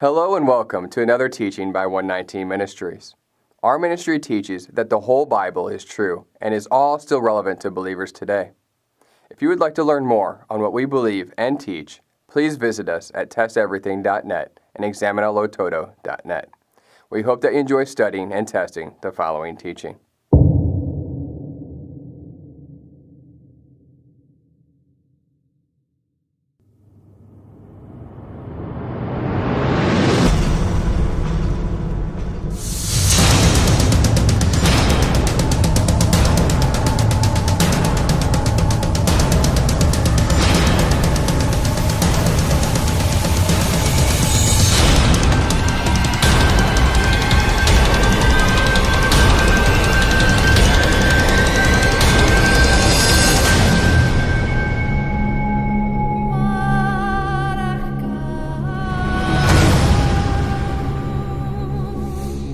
Hello and welcome to another teaching by 119 Ministries. Our ministry teaches that the whole Bible is true and is all still relevant to believers today. If you would like to learn more on what we believe and teach, please visit us at testeverything.net and examinealotodo.net. We hope that you enjoy studying and testing the following teaching.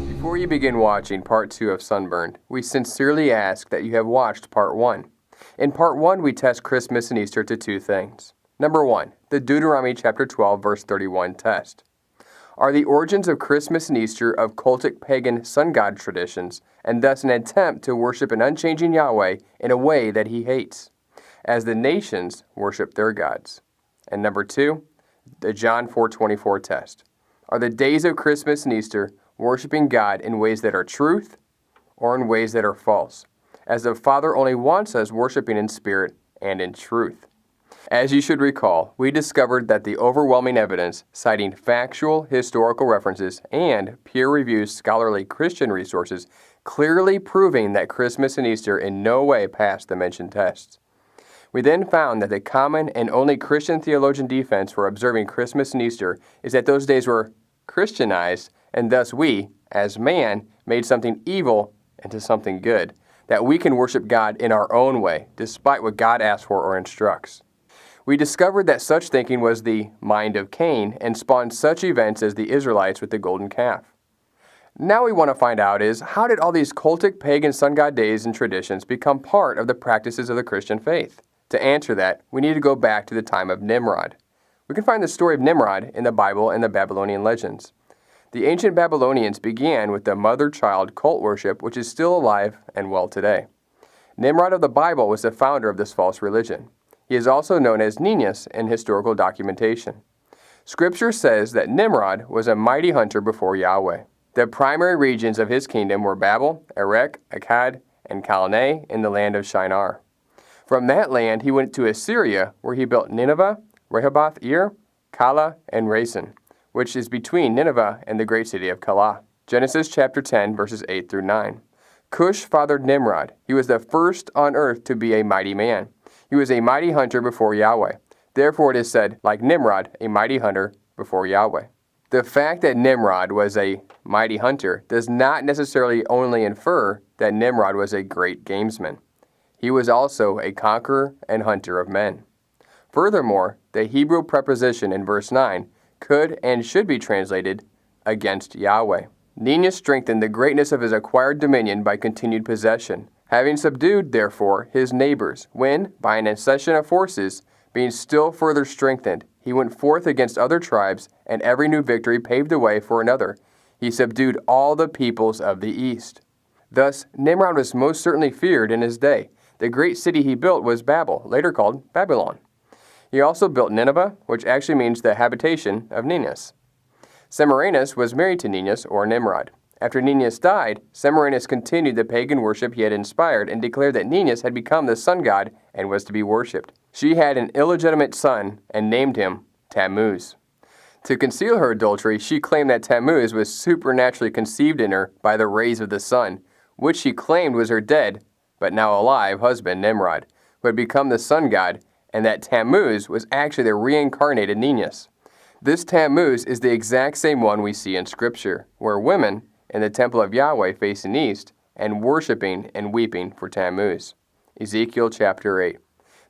Before you begin watching Part 2 of Sunburned, we sincerely ask that you have watched Part 1. In Part 1, we test Christmas and Easter to two things. Number 1, the Deuteronomy chapter 12, verse 31 test. Are the origins of Christmas and Easter of cultic pagan sun god traditions, and thus an attempt to worship an unchanging Yahweh in a way that he hates, as the nations worship their gods? And number 2, the John 4:24 test. Are the days of Christmas and Easter worshiping God in ways that are truth or in ways that are false, as the Father only wants us worshiping in spirit and in truth? As you should recall, we discovered that the overwhelming evidence, citing factual historical references and peer-reviewed scholarly Christian resources, clearly proving that Christmas and Easter in no way passed the mentioned tests. We then found that the common and only Christian theologian defense for observing Christmas and Easter is that those days were Christianized, and thus we, as man, made something evil into something good, that we can worship God in our own way, despite what God asks for or instructs. We discovered that such thinking was the mind of Cain and spawned such events as the Israelites with the golden calf. Now we want to find out is, how did all these cultic pagan sun god days and traditions become part of the practices of the Christian faith? To answer that, we need to go back to the time of Nimrod. We can find the story of Nimrod in the Bible and the Babylonian legends. The ancient Babylonians began with the mother-child cult worship, which is still alive and well today. Nimrod of the Bible was the founder of this false religion. He is also known as Ninus in historical documentation. Scripture says that Nimrod was a mighty hunter before Yahweh. The primary regions of his kingdom were Babel, Erech, Akkad, and Calneh in the land of Shinar. From that land he went to Assyria, where he built Nineveh, Rehoboth-ir, Calah, and Resen, which is between Nineveh and the great city of Calah. Genesis chapter 10, verses 8 through 9. Cush fathered Nimrod. He was the first on earth to be a mighty man. He was a mighty hunter before Yahweh. Therefore it is said, like Nimrod, a mighty hunter before Yahweh. The fact that Nimrod was a mighty hunter does not necessarily only infer that Nimrod was a great gamesman. He was also a conqueror and hunter of men. Furthermore, the Hebrew preposition in verse 9 could and should be translated against Yahweh. Ninus strengthened the greatness of his acquired dominion by continued possession, having subdued, therefore, his neighbors, when, by an accession of forces, being still further strengthened, he went forth against other tribes, and every new victory paved the way for another. He subdued all the peoples of the east. Thus, Nimrod was most certainly feared in his day. The great city he built was Babel, later called Babylon. He also built Nineveh, which actually means the habitation of Ninus. Semiramis was married to Ninus, or Nimrod. After Ninus died, Semiramis continued the pagan worship he had inspired and declared that Ninus had become the sun god and was to be worshipped. She had an illegitimate son and named him Tammuz. To conceal her adultery, she claimed that Tammuz was supernaturally conceived in her by the rays of the sun, which she claimed was her dead, but now alive husband Nimrod, who had become the sun god, and that Tammuz was actually the reincarnated Ninus. This Tammuz is the exact same one we see in Scripture, where women in the temple of Yahweh facing east and worshiping and weeping for Tammuz. Ezekiel chapter 8.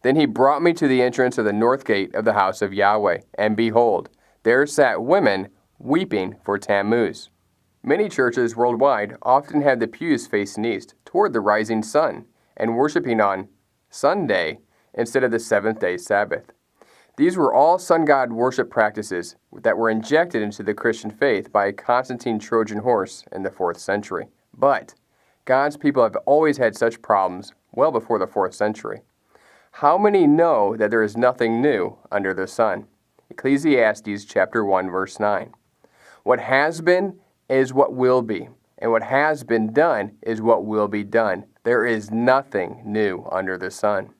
Then he brought me to the entrance of the north gate of the house of Yahweh, and behold, there sat women weeping for Tammuz. Many churches worldwide often have the pews facing east toward the rising sun and worshiping on Sunday instead of the seventh-day Sabbath. These were all sun god worship practices that were injected into the Christian faith by a Constantine Trojan horse in the 4th century. But God's people have always had such problems well before the 4th century. How many know that there is nothing new under the sun? Ecclesiastes chapter 1, verse 9. What has been is what will be, and what has been done is what will be done. There is nothing new under the sun.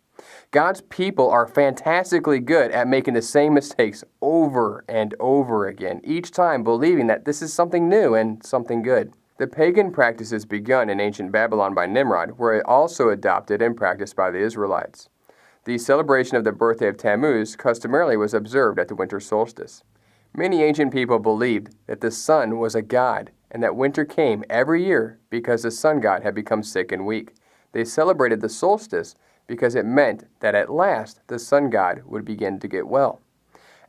God's people are fantastically good at making the same mistakes over and over again, each time believing that this is something new and something good. The pagan practices begun in ancient Babylon by Nimrod were also adopted and practiced by the Israelites. The celebration of the birthday of Tammuz customarily was observed at the winter solstice. Many ancient people believed that the sun was a god and that winter came every year because the sun god had become sick and weak. They celebrated the solstice because it meant that at last the sun god would begin to get well.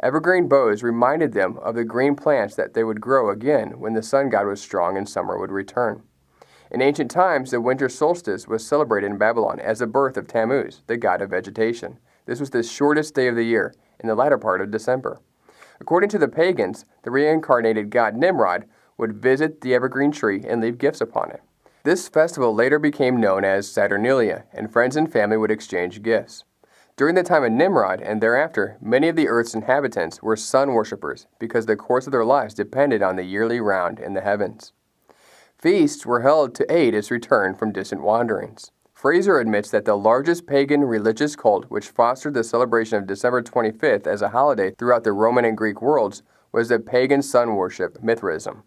Evergreen boughs reminded them of the green plants that they would grow again when the sun god was strong and summer would return. In ancient times, the winter solstice was celebrated in Babylon as the birth of Tammuz, the god of vegetation. This was the shortest day of the year, in the latter part of December. According to the pagans, the reincarnated god Nimrod would visit the evergreen tree and leave gifts upon it. This festival later became known as Saturnalia, and friends and family would exchange gifts. During the time of Nimrod and thereafter, many of the earth's inhabitants were sun worshippers because the course of their lives depended on the yearly round in the heavens. Feasts were held to aid its return from distant wanderings. Fraser admits that the largest pagan religious cult which fostered the celebration of December 25th as a holiday throughout the Roman and Greek worlds was the pagan sun worship, Mithraism.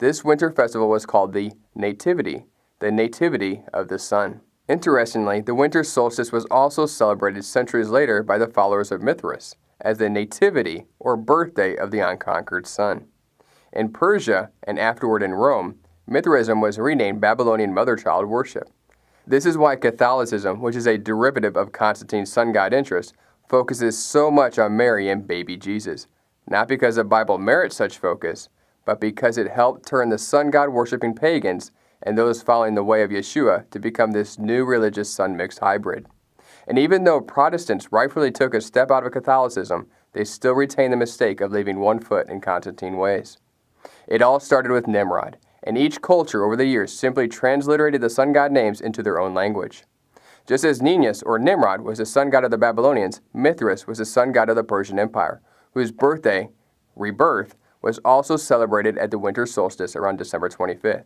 This winter festival was called the Nativity of the sun. Interestingly, the winter solstice was also celebrated centuries later by the followers of Mithras as the nativity or birthday of the unconquered sun. In Persia and afterward in Rome, Mithraism was renamed Babylonian mother-child worship. This is why Catholicism, which is a derivative of Constantine's sun god interest, focuses so much on Mary and baby Jesus. Not because the Bible merits such focus, but because it helped turn the sun god worshipping pagans and those following the way of Yeshua to become this new religious sun-mixed hybrid. And even though Protestants rightfully took a step out of Catholicism, they still retain the mistake of leaving one foot in Constantine ways. It all started with Nimrod, and each culture over the years simply transliterated the sun god names into their own language. Just as Ninus or Nimrod was the sun god of the Babylonians, Mithras was the sun god of the Persian Empire, whose birthday, rebirth, was also celebrated at the winter solstice around December 25th.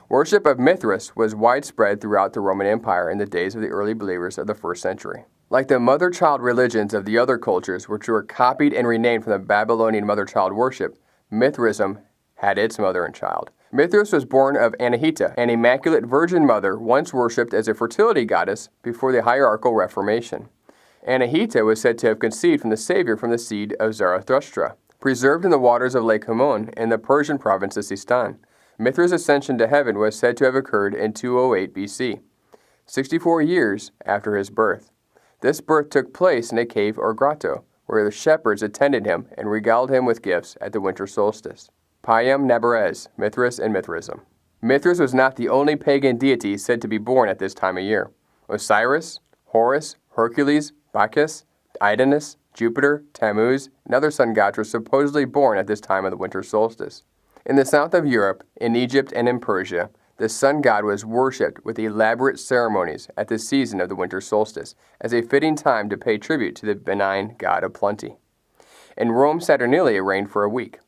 Worship of Mithras was widespread throughout the Roman Empire in the days of the early believers of the 1st century. Like the mother-child religions of the other cultures, which were copied and renamed from the Babylonian mother-child worship, Mithraism had its mother and child. Mithras was born of Anahita, an immaculate virgin mother once worshipped as a fertility goddess before the hierarchical Reformation. Anahita was said to have conceived from the Savior from the seed of Zarathustra, preserved in the waters of Lake Hammon in the Persian province of Sistan. Mithras' ascension to heaven was said to have occurred in 208 BC, 64 years after his birth. This birth took place in a cave or grotto, where the shepherds attended him and regaled him with gifts at the winter solstice. Payam Nabarez, Mithras and Mithraism. Mithras was not the only pagan deity said to be born at this time of year. Osiris, Horus, Hercules, Bacchus, Adonis, Jupiter, Tammuz, and other sun gods were supposedly born at this time of the winter solstice. In the south of Europe, in Egypt and in Persia, the sun god was worshipped with elaborate ceremonies at the season of the winter solstice as a fitting time to pay tribute to the benign god of plenty. In Rome, Saturnalia reigned for a week.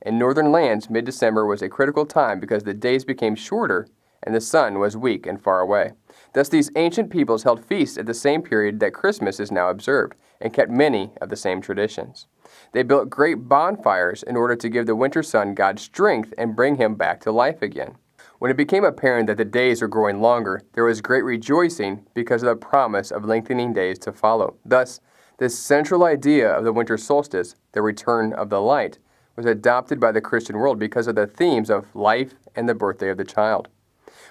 In northern lands, mid-December was a critical time because the days became shorter and the sun was weak and far away. Thus, these ancient peoples held feasts at the same period that Christmas is now observed and kept many of the same traditions. They built great bonfires in order to give the winter sun god strength and bring him back to life again. When it became apparent that the days were growing longer, there was great rejoicing because of the promise of lengthening days to follow. Thus, this central idea of the winter solstice, the return of the light, was adopted by the Christian world because of the themes of life and the birthday of the child.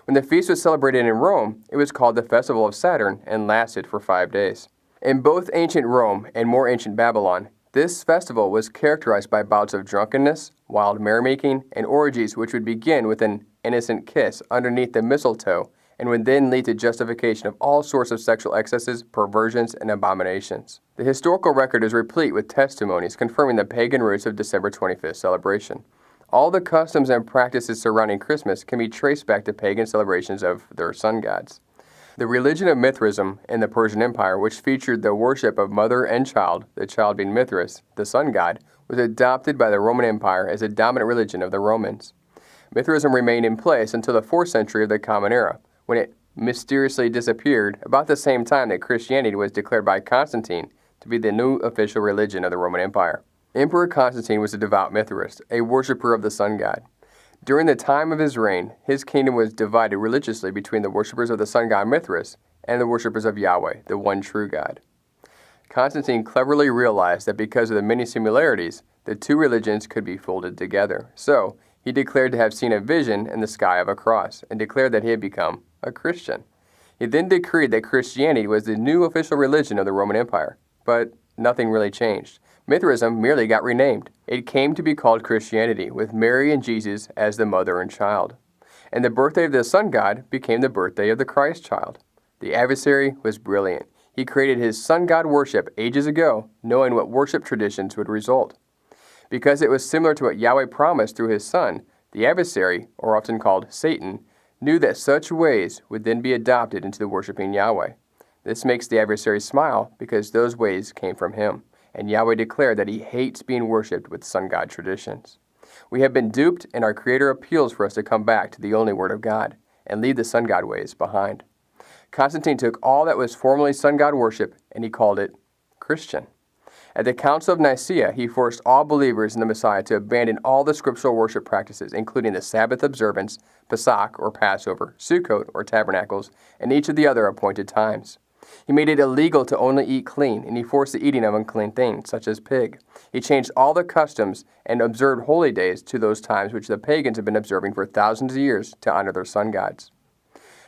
When the feast was celebrated in Rome, it was called the Festival of Saturn and lasted for 5 days. In both ancient Rome and more ancient Babylon, this festival was characterized by bouts of drunkenness, wild merrymaking, and orgies which would begin with an innocent kiss underneath the mistletoe and would then lead to justification of all sorts of sexual excesses, perversions, and abominations. The historical record is replete with testimonies confirming the pagan roots of December 25th celebration. All the customs and practices surrounding Christmas can be traced back to pagan celebrations of their sun gods. The religion of Mithraism in the Persian Empire, which featured the worship of mother and child, the child being Mithras, the sun god, was adopted by the Roman Empire as a dominant religion of the Romans. Mithraism remained in place until the 4th century of the Common Era, when it mysteriously disappeared about the same time that Christianity was declared by Constantine to be the new official religion of the Roman Empire. Emperor Constantine was a devout Mithrist, a worshiper of the sun god. During the time of his reign, his kingdom was divided religiously between the worshippers of the sun god Mithras and the worshippers of Yahweh, the one true God. Constantine cleverly realized that because of the many similarities, the two religions could be folded together. So, he declared to have seen a vision in the sky of a cross, and declared that he had become a Christian. He then decreed that Christianity was the new official religion of the Roman Empire. But nothing really changed. Mithraism merely got renamed. It came to be called Christianity, with Mary and Jesus as the mother and child. And the birthday of the sun god became the birthday of the Christ child. The adversary was brilliant. He created his sun god worship ages ago, knowing what worship traditions would result. Because it was similar to what Yahweh promised through his Son, the adversary, or often called Satan, knew that such ways would then be adopted into the worshiping Yahweh. This makes the adversary smile because those ways came from him, and Yahweh declared that he hates being worshipped with sun god traditions. We have been duped, and our Creator appeals for us to come back to the only Word of God and leave the sun god ways behind. Constantine took all that was formerly sun god worship and he called it Christian. At the Council of Nicaea, he forced all believers in the Messiah to abandon all the scriptural worship practices, including the Sabbath observance, Pesach or Passover, Sukkot or tabernacles, and each of the other appointed times. He made it illegal to only eat clean, and he forced the eating of unclean things, such as pig. He changed all the customs and observed holy days to those times which the pagans had been observing for thousands of years to honor their sun gods.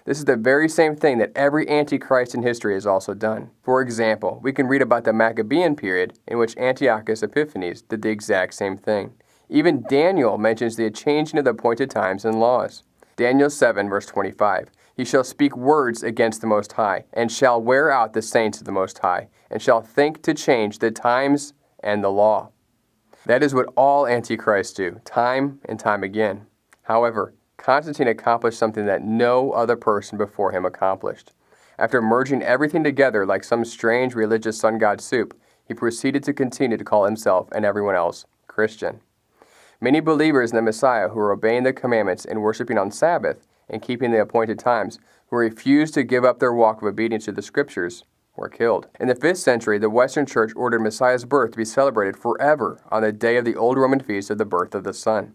This is the very same thing that every Antichrist in history has also done. For example, we can read about the Maccabean period in which Antiochus Epiphanes did the exact same thing. Even Daniel mentions the changing of the appointed times and laws. Daniel 7, verse 25. He shall speak words against the Most High, and shall wear out the saints of the Most High, and shall think to change the times and the law. That is what all Antichrists do, time and time again. However, Constantine accomplished something that no other person before him accomplished. After merging everything together like some strange religious sun god soup, he proceeded to continue to call himself and everyone else Christian. Many believers in the Messiah who were obeying the commandments and worshiping on Sabbath and keeping the appointed times, who refused to give up their walk of obedience to the Scriptures, were killed. In the 5th century, the Western Church ordered Messiah's birth to be celebrated forever on the day of the old Roman feast of the birth of the sun.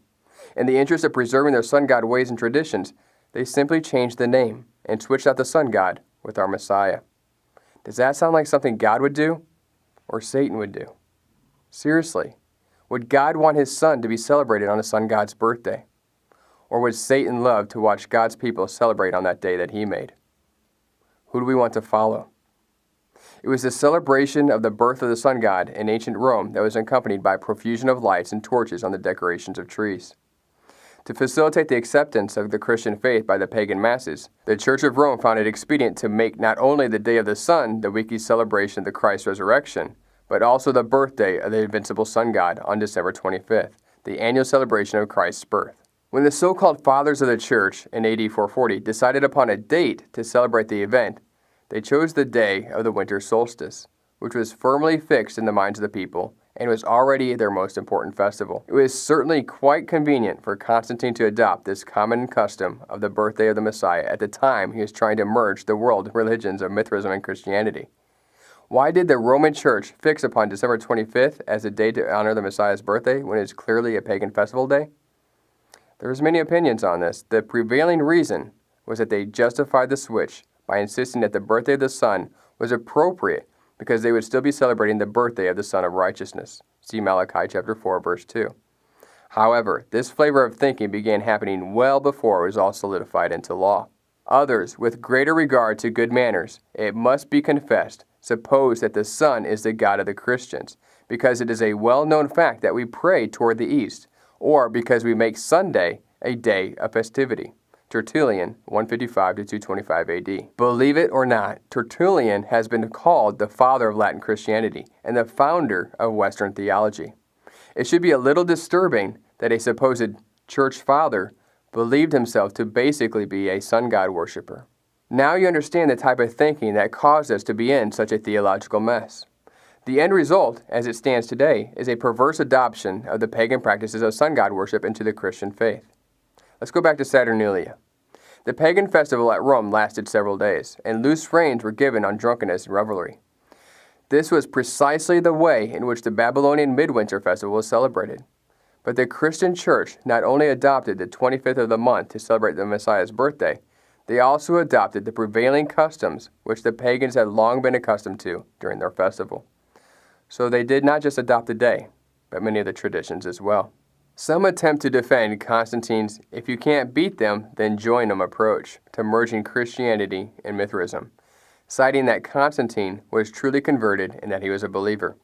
In the interest of preserving their sun god ways and traditions, they simply changed the name and switched out the sun god with our Messiah. Does that sound like something God would do? Or Satan would do? Seriously, would God want his son to be celebrated on the sun god's birthday? Or would Satan love to watch God's people celebrate on that day that he made? Who do we want to follow? It was the celebration of the birth of the sun god in ancient Rome that was accompanied by a profusion of lights and torches on the decorations of trees. To facilitate the acceptance of the Christian faith by the pagan masses, the Church of Rome found it expedient to make not only the Day of the Sun the weekly celebration of the Christ's resurrection, but also the birthday of the invincible sun god on December 25th, the annual celebration of Christ's birth. When the so-called Fathers of the Church in AD 440 decided upon a date to celebrate the event, they chose the day of the winter solstice, which was firmly fixed in the minds of the people and was already their most important festival. It was certainly quite convenient for Constantine to adopt this common custom of the birthday of the Messiah at the time he was trying to merge the world religions of Mithraism and Christianity. Why did the Roman Church fix upon December 25th as a day to honor the Messiah's birthday when it is clearly a pagan festival day? There's many opinions on this. The prevailing reason was that they justified the switch by insisting that the birthday of the sun was appropriate because they would still be celebrating the birthday of the Son of Righteousness. See Malachi chapter 4, verse 2. However, this flavor of thinking began happening well before it was all solidified into law. Others, with greater regard to good manners, it must be confessed, suppose that the sun is the God of the Christians, because it is a well-known fact that we pray toward the east, or because we make Sunday a day of festivity. Tertullian, 155 to 225 AD. Believe it or not, Tertullian has been called the father of Latin Christianity and the founder of Western theology. It should be a little disturbing that a supposed church father believed himself to basically be a sun god worshiper. Now you understand the type of thinking that caused us to be in such a theological mess. The end result, as it stands today, is a perverse adoption of the pagan practices of sun god worship into the Christian faith. Let's go back to Saturnalia. The pagan festival at Rome lasted several days, and loose reins were given on drunkenness and revelry. This was precisely the way in which the Babylonian midwinter festival was celebrated. But the Christian church not only adopted the 25th of the month to celebrate the Messiah's birthday, they also adopted the prevailing customs which the pagans had long been accustomed to during their festival. So they did not just adopt the day, but many of the traditions as well. Some attempt to defend Constantine's "if you can't beat them, then join them" approach to merging Christianity and Mithraism, citing that Constantine was truly converted and that he was a believer.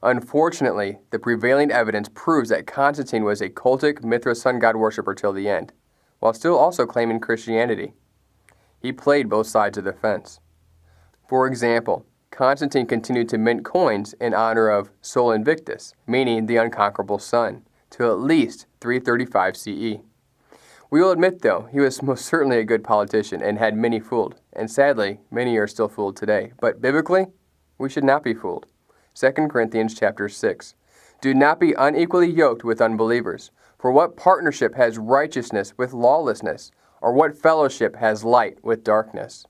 Unfortunately, the prevailing evidence proves that Constantine was a cultic Mithra sun god worshiper till the end, while still also claiming Christianity. He played both sides of the fence. For example, Constantine continued to mint coins in honor of Sol Invictus, meaning the unconquerable sun, till at least 335 CE. We will admit, though, he was most certainly a good politician and had many fooled, and sadly, many are still fooled today. But biblically, we should not be fooled. 2 Corinthians chapter 6. Do not be unequally yoked with unbelievers. For what partnership has righteousness with lawlessness? Or what fellowship has light with darkness?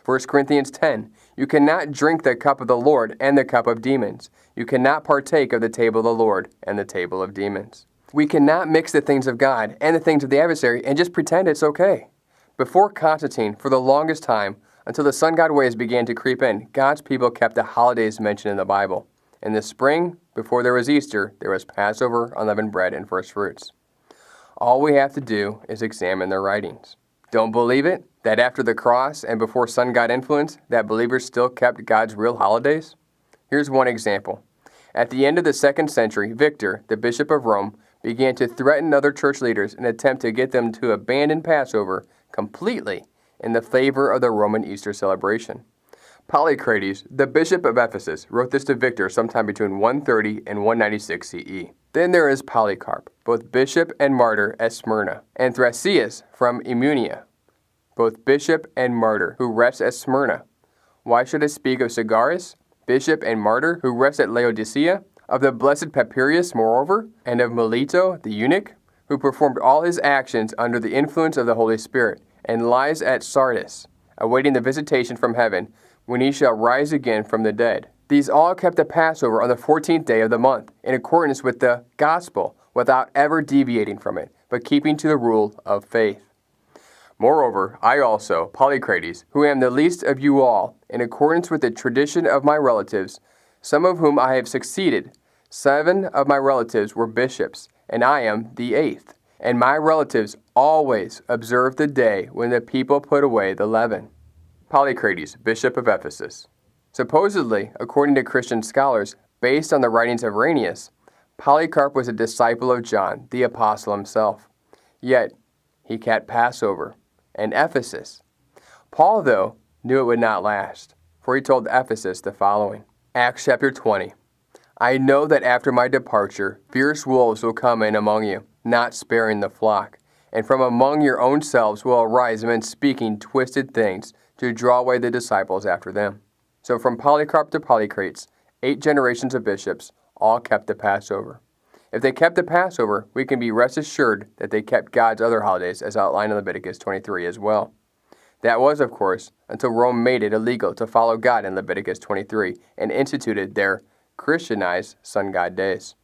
1 Corinthians 10. You cannot drink the cup of the Lord and the cup of demons. You cannot partake of the table of the Lord and the table of demons. We cannot mix the things of God and the things of the adversary and just pretend it's okay. Before Constantine, for the longest time, until the sun god ways began to creep in, God's people kept the holidays mentioned in the Bible. In the spring, before there was Easter, there was Passover, unleavened bread, and first fruits. All we have to do is examine their writings. Don't believe it? That after the cross and before sun god influence, that believers still kept God's real holidays? Here's one example. At the end of the 2nd century, Victor, the Bishop of Rome, began to threaten other church leaders in an attempt to get them to abandon Passover completely in the favor of the Roman Easter celebration. Polycrates, the Bishop of Ephesus, wrote this to Victor sometime between 130 and 196 CE. Then there is Polycarp, both bishop and martyr at Smyrna, and Thracias from Immunia, both bishop and martyr, who rests at Smyrna. Why should I speak of Sagaris, bishop and martyr, who rests at Laodicea, of the blessed Papirius, moreover, and of Melito, the eunuch, who performed all his actions under the influence of the Holy Spirit, and lies at Sardis, awaiting the visitation from heaven, when he shall rise again from the dead. These all kept the Passover on the 14th day of the month, in accordance with the gospel, without ever deviating from it, but keeping to the rule of faith. Moreover, I also, Polycrates, who am the least of you all, in accordance with the tradition of my relatives, some of whom I have succeeded, 7 of my relatives were bishops, and I am the 8th. And my relatives always observed the day when the people put away the leaven. Polycrates, Bishop of Ephesus. Supposedly, according to Christian scholars, based on the writings of Irenaeus, Polycarp was a disciple of John, the apostle himself. Yet, he kept Passover and Ephesus. Paul, though, knew it would not last, for he told Ephesus the following. Acts chapter 20. I know that after my departure, fierce wolves will come in among you, not sparing the flock. And from among your own selves will arise men speaking twisted things to draw away the disciples after them. So from Polycarp to Polycrates, 8 generations of bishops all kept the Passover. If they kept the Passover, we can be rest assured that they kept God's other holidays as outlined in Leviticus 23 as well. That was, of course, until Rome made it illegal to follow God in Leviticus 23 and instituted their Christianized sun god days.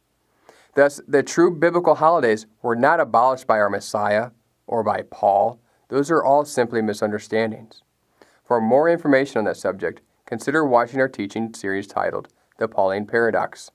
Thus, the true biblical holidays were not abolished by our Messiah or by Paul. Those are all simply misunderstandings. For more information on that subject, consider watching our teaching series titled The Pauline Paradox.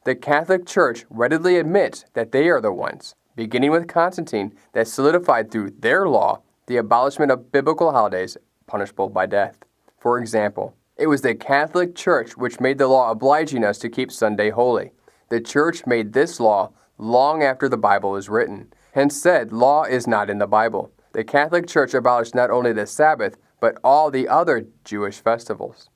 The Catholic Church readily admits that they are the ones, beginning with Constantine, that solidified through their law the abolishment of biblical holidays punishable by death. For example, it was the Catholic Church which made the law obliging us to keep Sunday holy. The Church made this law long after the Bible was written, hence said law is not in the Bible. the Catholic Church abolished not only the Sabbath, but all the other Jewish festivals.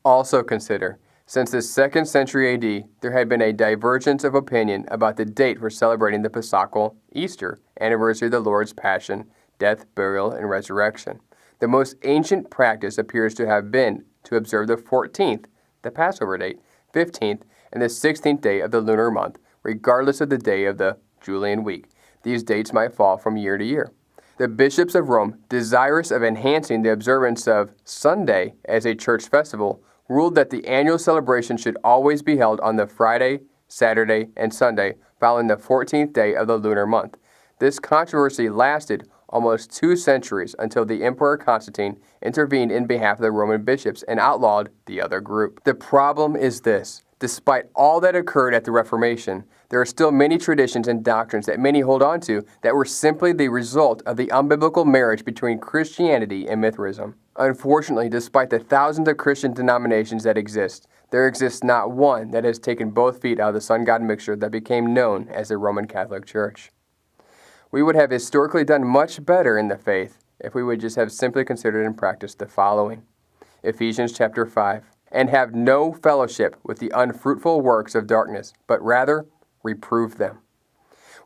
Also consider, since the 2nd century AD, there had been a divergence of opinion about the date for celebrating the Paschal Easter, anniversary of the Lord's Passion, death, burial, and resurrection. The most ancient practice appears to have been to observe the 14th, the Passover date, 15th, and the 16th day of the lunar month, regardless of the day of the Julian week. These dates might fall from year to year. The bishops of Rome, desirous of enhancing the observance of Sunday as a church festival, ruled that the annual celebration should always be held on the Friday, Saturday, and Sunday following the 14th day of the lunar month. This controversy lasted almost 2 centuries until the Emperor Constantine intervened in behalf of the Roman bishops and outlawed the other group. The problem is this. Despite all that occurred at the Reformation, there are still many traditions and doctrines that many hold on to that were simply the result of the unbiblical marriage between Christianity and Mithraism. Unfortunately, despite the thousands of Christian denominations that exist, there exists not one that has taken both feet out of the sun-God mixture that became known as the Roman Catholic Church. We would have historically done much better in the faith if we would just have simply considered and practiced the following. Ephesians chapter 5. And have no fellowship with the unfruitful works of darkness, but rather reprove them.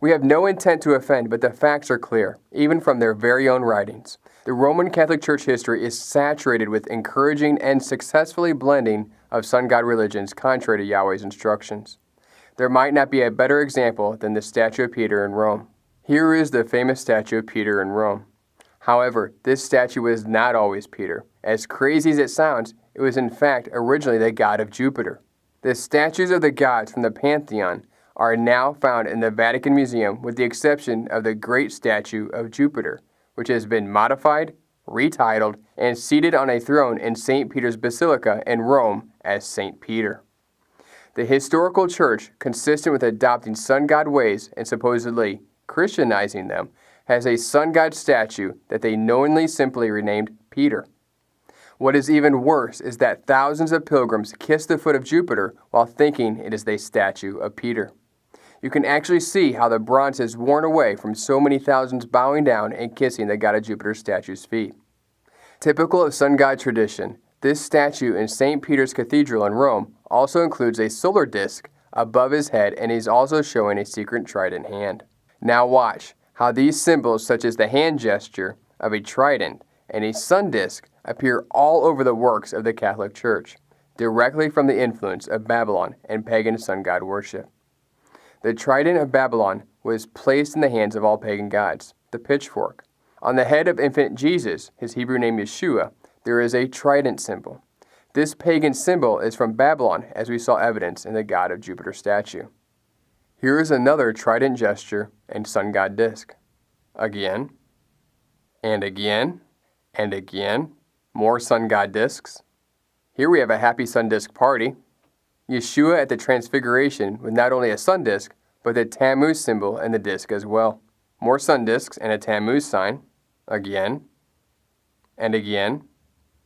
We have no intent to offend, but the facts are clear, even from their very own writings. The Roman Catholic Church history is saturated with encouraging and successfully blending of sun-God religions contrary to Yahweh's instructions. There might not be a better example than the statue of Peter in Rome. Here is the famous statue of Peter in Rome. However, this statue was not always Peter. As crazy as it sounds, it was in fact originally the god of Jupiter. The statues of the gods from the Pantheon are now found in the Vatican Museum with the exception of the great statue of Jupiter, which has been modified, retitled, and seated on a throne in St. Peter's Basilica in Rome as St. Peter. The historical church, consistent with adopting sun-god ways and supposedly Christianizing them, has a sun-god statue that they knowingly simply renamed Peter. What is even worse is that thousands of pilgrims kiss the foot of Jupiter while thinking it is the statue of Peter. You can actually see how the bronze has worn away from so many thousands bowing down and kissing the god of Jupiter statue's feet. Typical of sun-god tradition, this statue in St. Peter's Cathedral in Rome also includes a solar disk above his head, and he's also showing a secret trident hand. Now watch how these symbols such as the hand gesture of a trident and a sun disk appear all over the works of the Catholic Church, directly from the influence of Babylon and pagan sun-god worship. The trident of Babylon was placed in the hands of all pagan gods, the pitchfork. On the head of infant Jesus, his Hebrew name Yeshua, there is a trident symbol. This pagan symbol is from Babylon, as we saw evidence in the god of Jupiter statue. Here is another trident gesture and sun-god disk. Again, and again, and again, more sun-god discs. Here we have a happy sun disk party. Yeshua at the Transfiguration with not only a sun disk, but the Tammuz symbol and the disk as well. More sun disks and a Tammuz sign. Again, and again,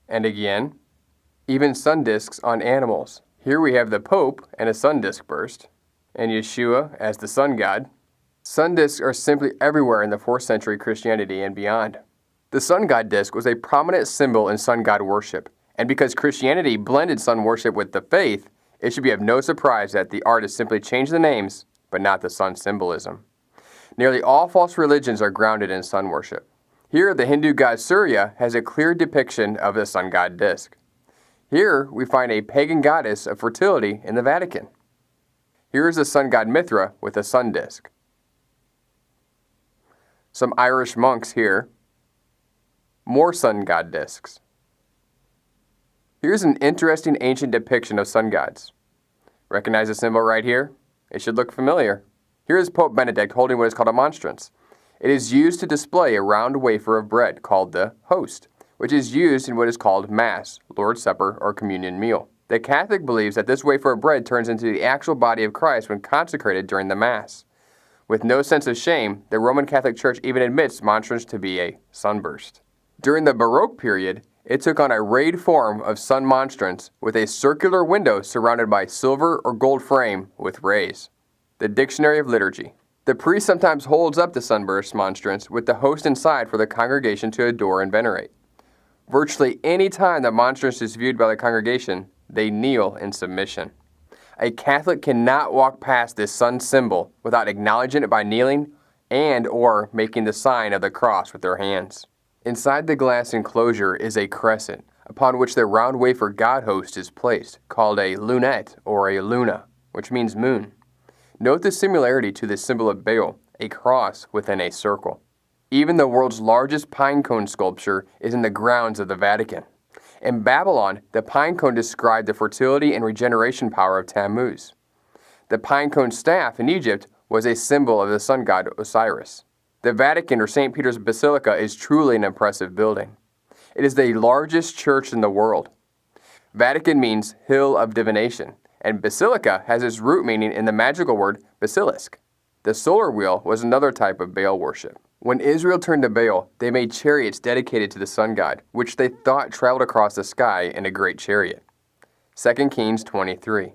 and again. Even sun disks on animals. Here we have the Pope and a sun disk burst, and Yeshua as the sun god. Sun disks are simply everywhere in the 4th century Christianity and beyond. The sun god disk was a prominent symbol in sun god worship, and because Christianity blended sun worship with the faith, it should be of no surprise that the artist simply changed the names, but not the sun symbolism. Nearly all false religions are grounded in sun worship. Here, the Hindu god Surya has a clear depiction of the sun god disk. Here, we find a pagan goddess of fertility in the Vatican. Here is the sun god Mithra with a sun disk. Some Irish monks here. More sun god discs. Here's an interesting ancient depiction of sun gods. Recognize the symbol right here? It should look familiar. Here is Pope Benedict holding what is called a monstrance. It is used to display a round wafer of bread called the host, which is used in what is called Mass, Lord's Supper, or communion meal. The Catholic believes that this wafer of bread turns into the actual body of Christ when consecrated during the Mass. With no sense of shame, the Roman Catholic Church even admits monstrance to be a sunburst. During the Baroque period, it took on a rayed form of sun monstrance with a circular window surrounded by silver or gold frame with rays. The Dictionary of Liturgy. The priest sometimes holds up the sunburst monstrance with the host inside for the congregation to adore and venerate. Virtually any time the monstrance is viewed by the congregation, they kneel in submission. A Catholic cannot walk past this sun symbol without acknowledging it by kneeling and or making the sign of the cross with their hands. Inside the glass enclosure is a crescent, upon which the round wafer god host is placed, called a lunette or a luna, which means moon. Note the similarity to the symbol of Baal, a cross within a circle. Even the world's largest pine cone sculpture is in the grounds of the Vatican. In Babylon, the pine cone described the fertility and regeneration power of Tammuz. The pine cone staff in Egypt was a symbol of the sun god Osiris. The Vatican or St. Peter's Basilica is truly an impressive building. It is the largest church in the world. Vatican means hill of divination, and basilica has its root meaning in the magical word basilisk. The solar wheel was another type of Baal worship. When Israel turned to Baal, they made chariots dedicated to the sun god, which they thought traveled across the sky in a great chariot. 2 Kings 23.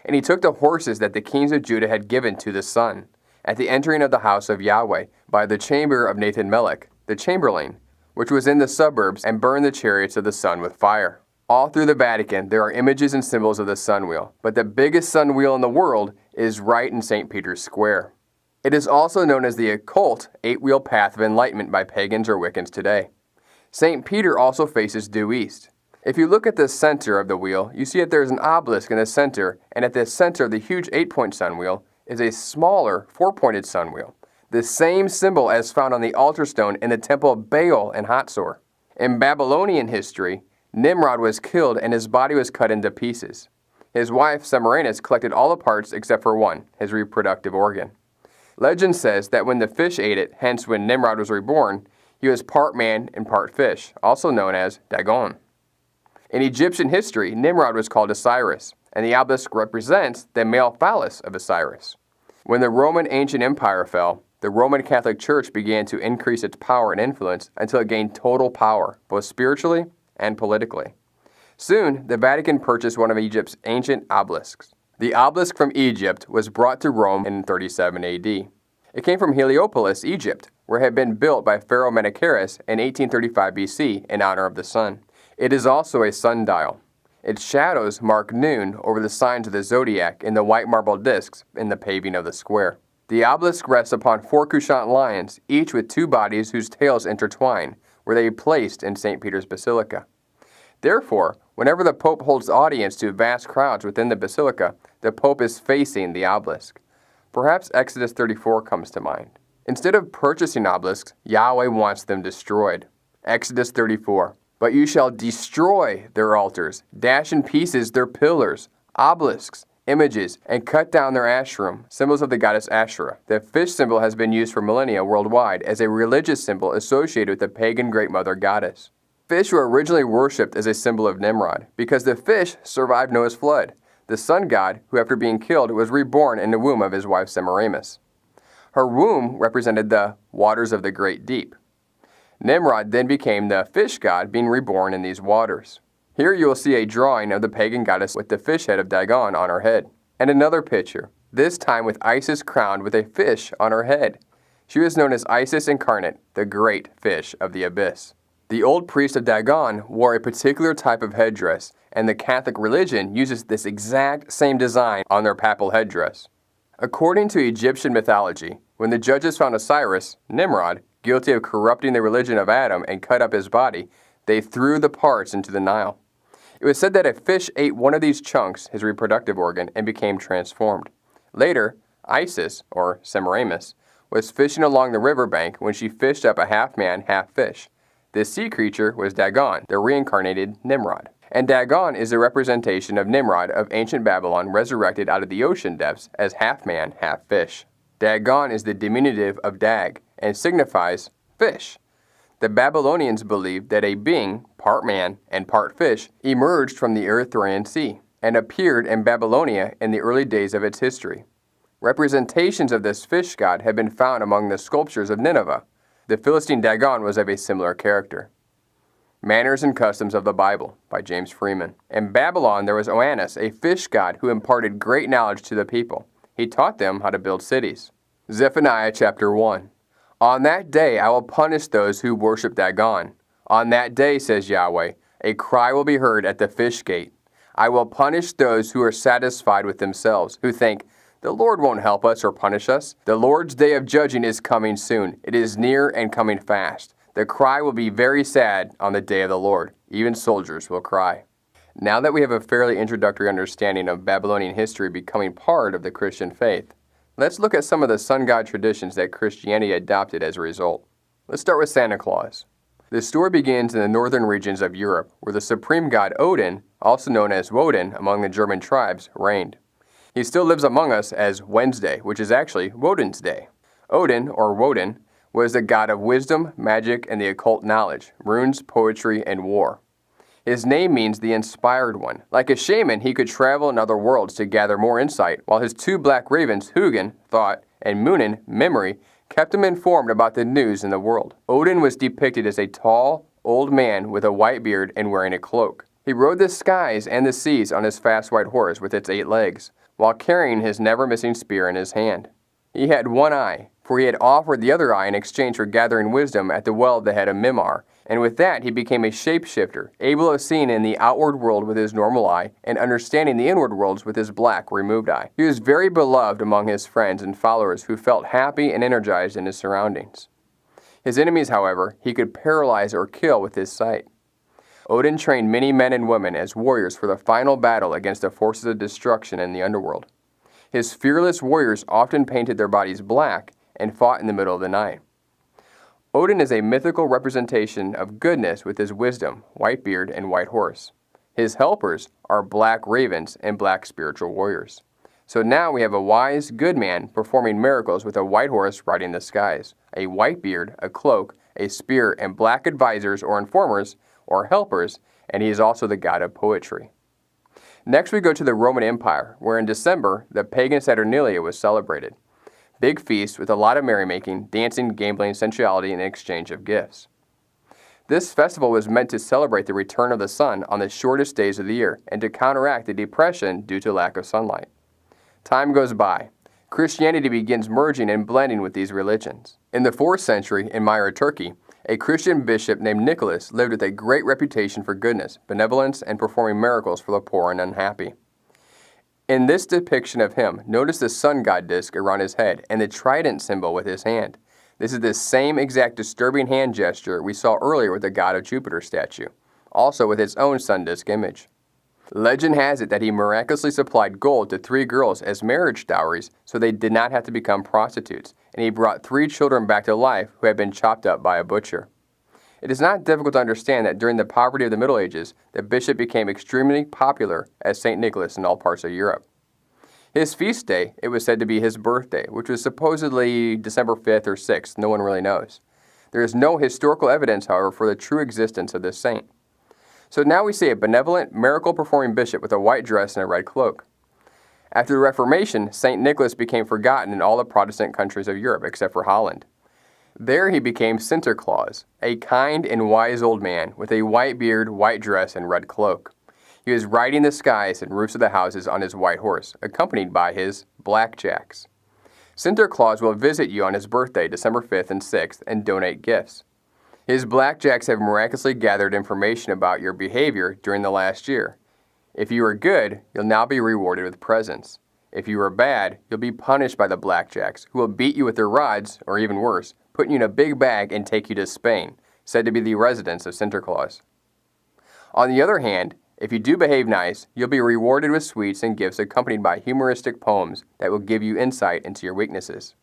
And he took the horses that the kings of Judah had given to the sun, at the entering of the house of Yahweh, by the chamber of Nathan-Melech, the chamberlain, which was in the suburbs, and burned the chariots of the sun with fire. All through the Vatican, there are images and symbols of the sun wheel, but the biggest sun wheel in the world is right in St. Peter's Square. It is also known as the occult 8-wheel path of enlightenment by pagans or Wiccans today. St. Peter also faces due east. If you look at the center of the wheel, you see that there is an obelisk in the center, and at the center of the huge 8-point sun wheel is a smaller 4-pointed sun wheel, the same symbol as found on the altar stone in the temple of Baal in Hatzor. In Babylonian history, Nimrod was killed and his body was cut into pieces. His wife, Semiramis, collected all the parts except for one, his reproductive organ. Legend says that when the fish ate it, hence when Nimrod was reborn, he was part man and part fish, also known as Dagon. In Egyptian history, Nimrod was called Osiris, and the obelisk represents the male phallus of Osiris. When the Roman ancient empire fell, the Roman Catholic Church began to increase its power and influence until it gained total power, both spiritually and politically. Soon, the Vatican purchased one of Egypt's ancient obelisks. The obelisk from Egypt was brought to Rome in 37 AD. It came from Heliopolis, Egypt, where it had been built by Pharaoh Menkaure in 1835 BC in honor of the sun. It is also a sundial. Its shadows mark noon over the signs of the zodiac in the white marble discs in the paving of the square. The obelisk rests upon 4 couchant lions, each with 2 bodies whose tails intertwine, where they are placed in St. Peter's Basilica. Therefore, whenever the Pope holds audience to vast crowds within the Basilica, the Pope is facing the obelisk. Perhaps Exodus 34 comes to mind. Instead of purchasing obelisks, Yahweh wants them destroyed. Exodus 34. But you shall destroy their altars, dash in pieces their pillars, obelisks, images, and cut down their ashram, symbols of the goddess Asherah. The fish symbol has been used for millennia worldwide as a religious symbol associated with the pagan Great Mother goddess. Fish were originally worshipped as a symbol of Nimrod, because the fish survived Noah's flood, the sun god who after being killed was reborn in the womb of his wife Semiramis. Her womb represented the waters of the great deep. Nimrod then became the fish god, being reborn in these waters. Here you will see a drawing of the pagan goddess with the fish head of Dagon on her head, and another picture, this time with Isis crowned with a fish on her head. She was known as Isis incarnate, the great fish of the abyss. The old priest of Dagon wore a particular type of headdress, and the Catholic religion uses this exact same design on their papal headdress. According to Egyptian mythology, when the judges found Osiris, Nimrod, guilty of corrupting the religion of Adam and cut up his body, they threw the parts into the Nile. It was said that a fish ate one of these chunks, his reproductive organ, and became transformed. Later, Isis, or Semiramis, was fishing along the riverbank when she fished up a half-man, half-fish. This sea creature was Dagon, the reincarnated Nimrod. And Dagon is a representation of Nimrod of ancient Babylon resurrected out of the ocean depths as half-man, half-fish. Dagon is the diminutive of Dag, and signifies fish. The Babylonians believed that a being, part man and part fish, emerged from the Erythraean Sea and appeared in Babylonia in the early days of its history. Representations of this fish god have been found among the sculptures of Nineveh. The Philistine Dagon was of a similar character. Manners and Customs of the Bible by James Freeman. In Babylon there was Oannes, a fish god who imparted great knowledge to the people. He taught them how to build cities. Zephaniah chapter 1. On that day I will punish those who worship Dagon. On that day, says Yahweh, a cry will be heard at the fish gate. I will punish those who are satisfied with themselves, who think, the Lord won't help us or punish us. The Lord's day of judging is coming soon. It is near and coming fast. The cry will be very sad on the day of the Lord. Even soldiers will cry. Now that we have a fairly introductory understanding of Babylonian history becoming part of the Christian faith, let's look at some of the sun god traditions that Christianity adopted as a result. Let's start with Santa Claus. The story begins in the northern regions of Europe, where the supreme god Odin, also known as Woden among the German tribes, reigned. He still lives among us as Wednesday, which is actually Woden's Day. Odin, or Woden, was the god of wisdom, magic, and the occult knowledge, runes, poetry, and war. His name means the inspired one. Like a shaman, he could travel in other worlds to gather more insight, while his two black ravens, Hugin, thought, and Munin, memory, kept him informed about the news in the world. Odin was depicted as a tall, old man with a white beard and wearing a cloak. He rode the skies and the seas on his fast white horse with its 8 legs, while carrying his never-missing spear in his hand. He had one eye, for he had offered the other eye in exchange for gathering wisdom at the well of the head of Mimar, and with that he became a shapeshifter, able of seeing in the outward world with his normal eye and understanding the inward worlds with his black removed eye. He was very beloved among his friends and followers who felt happy and energized in his surroundings. His enemies, however, he could paralyze or kill with his sight. Odin trained many men and women as warriors for the final battle against the forces of destruction in the underworld. His fearless warriors often painted their bodies black and fought in the middle of the night. Odin is a mythical representation of goodness with his wisdom, white beard, and white horse. His helpers are black ravens and black spiritual warriors. So now we have a wise, good man performing miracles with a white horse riding the skies, a white beard, a cloak, a spear, and black advisors or informers or helpers, and he is also the god of poetry. Next we go to the Roman Empire, where in December, the pagan Saturnalia was celebrated. Big feast with a lot of merrymaking, dancing, gambling, sensuality, and exchange of gifts. This festival was meant to celebrate the return of the sun on the shortest days of the year and to counteract the depression due to lack of sunlight. Time goes by. Christianity begins merging and blending with these religions. In the 4th century, in Myra, Turkey, a Christian bishop named Nicholas lived with a great reputation for goodness, benevolence, and performing miracles for the poor and unhappy. In this depiction of him, notice the sun god disc around his head and the trident symbol with his hand. This is the same exact disturbing hand gesture we saw earlier with the god of Jupiter statue, also with its own sun disk image. Legend has it that he miraculously supplied gold to 3 girls as marriage dowries so they did not have to become prostitutes, and he brought 3 children back to life who had been chopped up by a butcher. It is not difficult to understand that during the poverty of the Middle Ages, the bishop became extremely popular as St. Nicholas in all parts of Europe. His feast day, it was said to be his birthday, which was supposedly December 5th or 6th, no one really knows. There is no historical evidence, however, for the true existence of this saint. So now we see a benevolent, miracle-performing bishop with a white dress and a red cloak. After the Reformation, St. Nicholas became forgotten in all the Protestant countries of Europe except for Holland. There he became Sinterklaas, a kind and wise old man with a white beard, white dress, and red cloak. He was riding the skies and roofs of the houses on his white horse, accompanied by his blackjacks. Sinterklaas will visit you on his birthday, December 5th and 6th, and donate gifts. His blackjacks have miraculously gathered information about your behavior during the last year. If you are good, you'll now be rewarded with presents. If you are bad, you'll be punished by the blackjacks, who will beat you with their rods, or even worse, put you in a big bag and take you to Spain, said to be the residence of Sinterklaas. On the other hand, if you do behave nice, you'll be rewarded with sweets and gifts accompanied by humoristic poems that will give you insight into your weaknesses.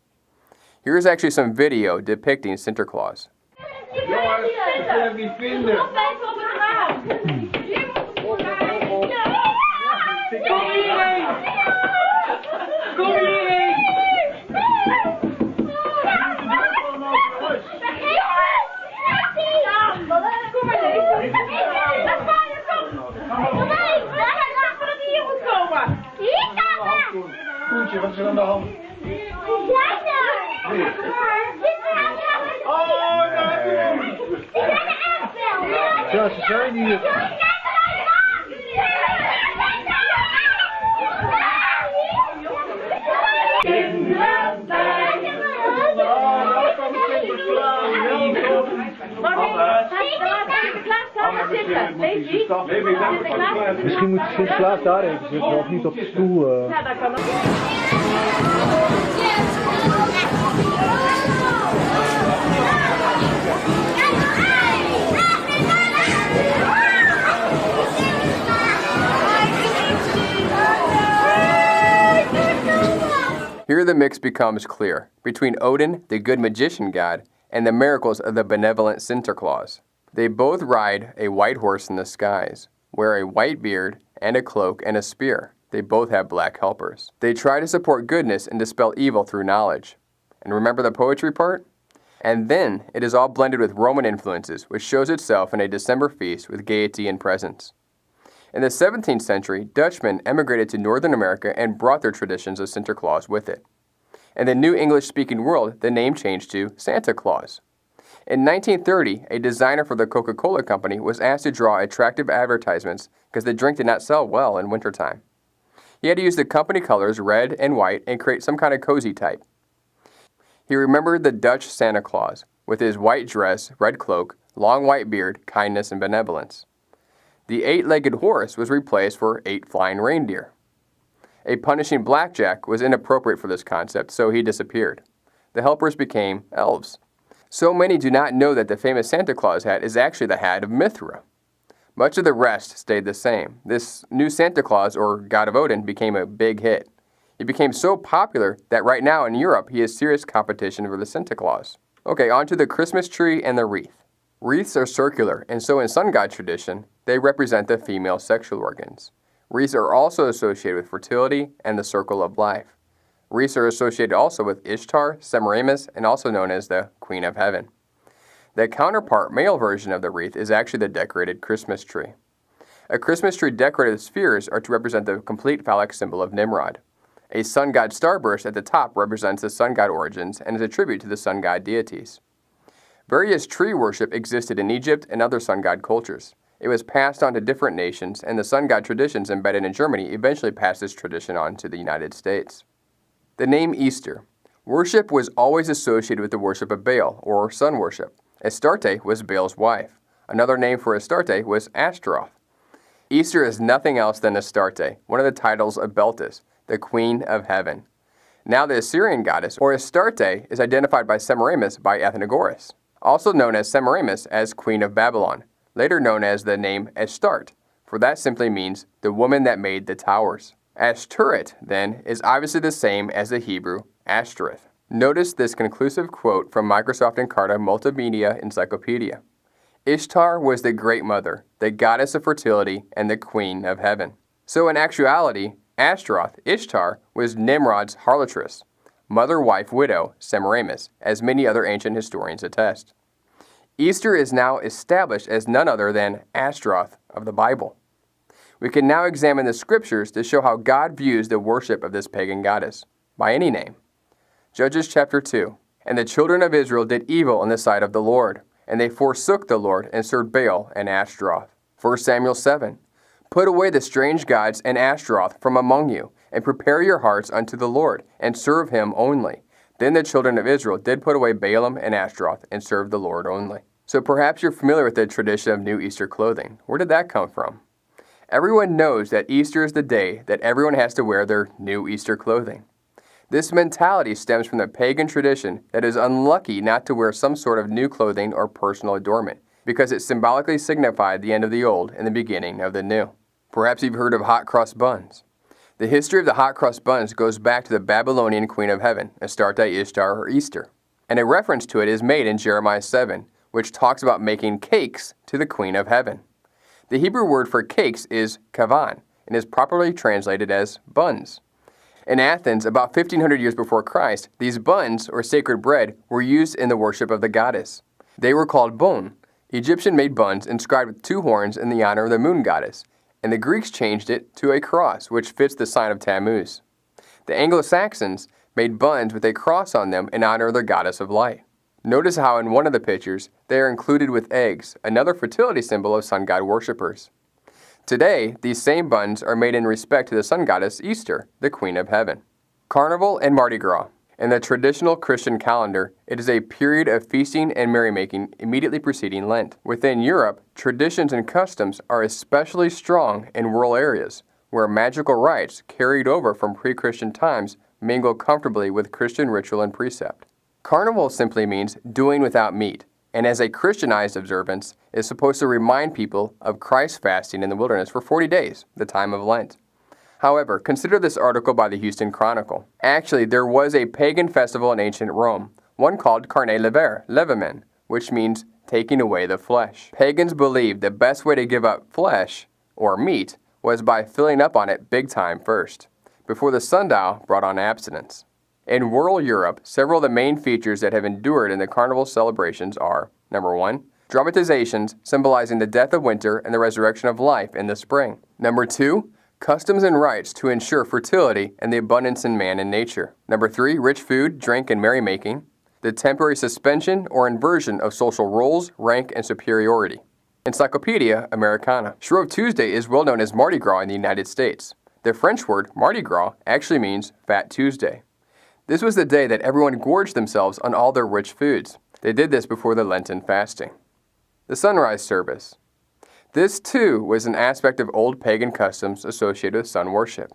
Here is actually some video depicting Sinterklaas. Wat is er aan de hand? Ja, ze zijn hier. In the Misschien moet Sinterklaas daar even zitten, of niet op de stoel. Ja, dat kan ook. Here the mix becomes clear between Odin, the good magician god, and the miracles of the benevolent Santa Claus. They both ride a white horse in the skies, wear a white beard and a cloak and a spear. They both have black helpers. They try to support goodness and dispel evil through knowledge. And remember the poetry part? And then it is all blended with Roman influences, which shows itself in a December feast with gaiety and presents. In the 17th century, Dutchmen emigrated to Northern America and brought their traditions of Santa Claus with it. In the New English-speaking world, the name changed to Santa Claus. In 1930, a designer for the Coca-Cola Company was asked to draw attractive advertisements because the drink did not sell well in wintertime. He had to use the company colors red and white and create some kind of cozy type. He remembered the Dutch Santa Claus with his white dress, red cloak, long white beard, kindness, and benevolence. The 8-legged horse was replaced for 8 flying reindeer. A punishing blackjack was inappropriate for this concept, so he disappeared. The helpers became elves. So many do not know that the famous Santa Claus hat is actually the hat of Mithra. Much of the rest stayed the same. This new Santa Claus, or God of Odin, became a big hit. He became so popular that right now in Europe he is serious competition for the Santa Claus. Okay, on to the Christmas tree and the wreath. Wreaths are circular, and so in sun god tradition, they represent the female sexual organs. Wreaths are also associated with fertility and the circle of life. Wreaths are associated also with Ishtar, Semiramis, and also known as the Queen of Heaven. The counterpart male version of the wreath is actually the decorated Christmas tree. A Christmas tree decorated with spheres are to represent the complete phallic symbol of Nimrod. A sun god starburst at the top represents the sun god origins and is a tribute to the sun god deities. Various tree worship existed in Egypt and other sun god cultures. It was passed on to different nations, and the sun god traditions embedded in Germany eventually passed this tradition on to the United States. The name Easter. Worship was always associated with the worship of Baal, or sun worship. Astarte was Baal's wife. Another name for Astarte was Ashtaroth. Easter is nothing else than Astarte, one of the titles of Beltis, the Queen of Heaven. Now the Assyrian goddess, or Astarte, is identified by Semiramis by Athenagoras, also known as Semiramis as Queen of Babylon, later known as the name Ashtart, for that simply means the woman that made the towers. Ashtoreth, then, is obviously the same as the Hebrew Ashtoreth. Notice this conclusive quote from Microsoft Encarta Multimedia Encyclopedia. Ishtar was the Great Mother, the goddess of fertility, and the Queen of Heaven. So in actuality, Ashtaroth, Ishtar, was Nimrod's harlotress, mother, wife, widow, Semiramis, as many other ancient historians attest. Easter is now established as none other than Ashtaroth of the Bible. We can now examine the scriptures to show how God views the worship of this pagan goddess, by any name. Judges chapter 2. And the children of Israel did evil in the sight of the Lord, and they forsook the Lord and served Baal and Ashtaroth. 1 Samuel 7. Put away the strange gods and Ashtaroth from among you, and prepare your hearts unto the Lord, and serve him only. Then the children of Israel did put away Baalim and Ashtaroth, and served the Lord only. So perhaps you're familiar with the tradition of new Easter clothing. Where did that come from? Everyone knows that Easter is the day that everyone has to wear their new Easter clothing. This mentality stems from the pagan tradition that it is unlucky not to wear some sort of new clothing or personal adornment, because it symbolically signified the end of the old and the beginning of the new. Perhaps you've heard of hot cross buns. The history of the hot cross buns goes back to the Babylonian Queen of Heaven, Astarte, Ishtar, or Easter, and a reference to it is made in Jeremiah 7, which talks about making cakes to the Queen of Heaven. The Hebrew word for cakes is kavan, and is properly translated as buns. In Athens, about 1500 years before Christ, these buns, or sacred bread, were used in the worship of the goddess. They were called bon. Egyptian-made buns inscribed with 2 horns in the honor of the moon goddess, and the Greeks changed it to a cross, which fits the sign of Tammuz. The Anglo-Saxons made buns with a cross on them in honor of the goddess of light. Notice how in one of the pictures, they are included with eggs, another fertility symbol of sun god worshippers. Today, these same buns are made in respect to the sun goddess Easter, the Queen of Heaven. Carnival and Mardi Gras. In the traditional Christian calendar, it is a period of feasting and merrymaking immediately preceding Lent. Within Europe, traditions and customs are especially strong in rural areas, where magical rites carried over from pre-Christian times mingle comfortably with Christian ritual and precept. Carnival simply means doing without meat, and as a Christianized observance, is supposed to remind people of Christ's fasting in the wilderness for 40 days, the time of Lent. However, consider this article by the Houston Chronicle. Actually, there was a pagan festival in ancient Rome, one called Carne Levamen, which means taking away the flesh. Pagans believed the best way to give up flesh, or meat, was by filling up on it big time first, before the sundial brought on abstinence. In rural Europe, several of the main features that have endured in the carnival celebrations are, number 1, dramatizations symbolizing the death of winter and the resurrection of life in the spring. Number 2, customs and rites to ensure fertility and the abundance in man and nature. Number 3, rich food, drink, and merrymaking. The temporary suspension or inversion of social roles, rank, and superiority. Encyclopedia Americana. Shrove Tuesday is well known as Mardi Gras in the United States. The French word Mardi Gras actually means Fat Tuesday. This was the day that everyone gorged themselves on all their rich foods. They did this before the Lenten fasting. The sunrise service. This, too, was an aspect of old pagan customs associated with sun worship.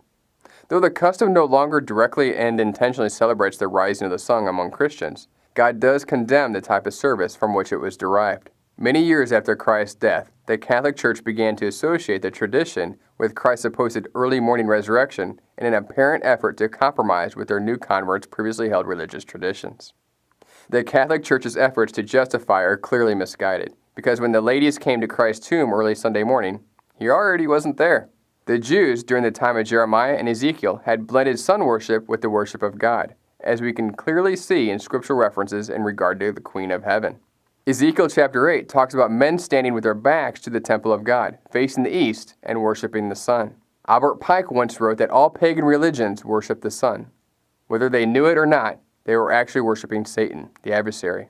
Though the custom no longer directly and intentionally celebrates the rising of the sun among Christians, God does condemn the type of service from which it was derived. Many years after Christ's death, the Catholic Church began to associate the tradition with Christ's supposed early morning resurrection in an apparent effort to compromise with their new converts' previously held religious traditions. The Catholic Church's efforts to justify are clearly misguided, because when the ladies came to Christ's tomb early Sunday morning, he already wasn't there. The Jews, during the time of Jeremiah and Ezekiel, had blended sun worship with the worship of God, as we can clearly see in scriptural references in regard to the Queen of Heaven. Ezekiel chapter 8 talks about men standing with their backs to the temple of God, facing the east and worshiping the sun. Albert Pike once wrote that all pagan religions worship the sun. Whether they knew it or not, they were actually worshiping Satan, the adversary.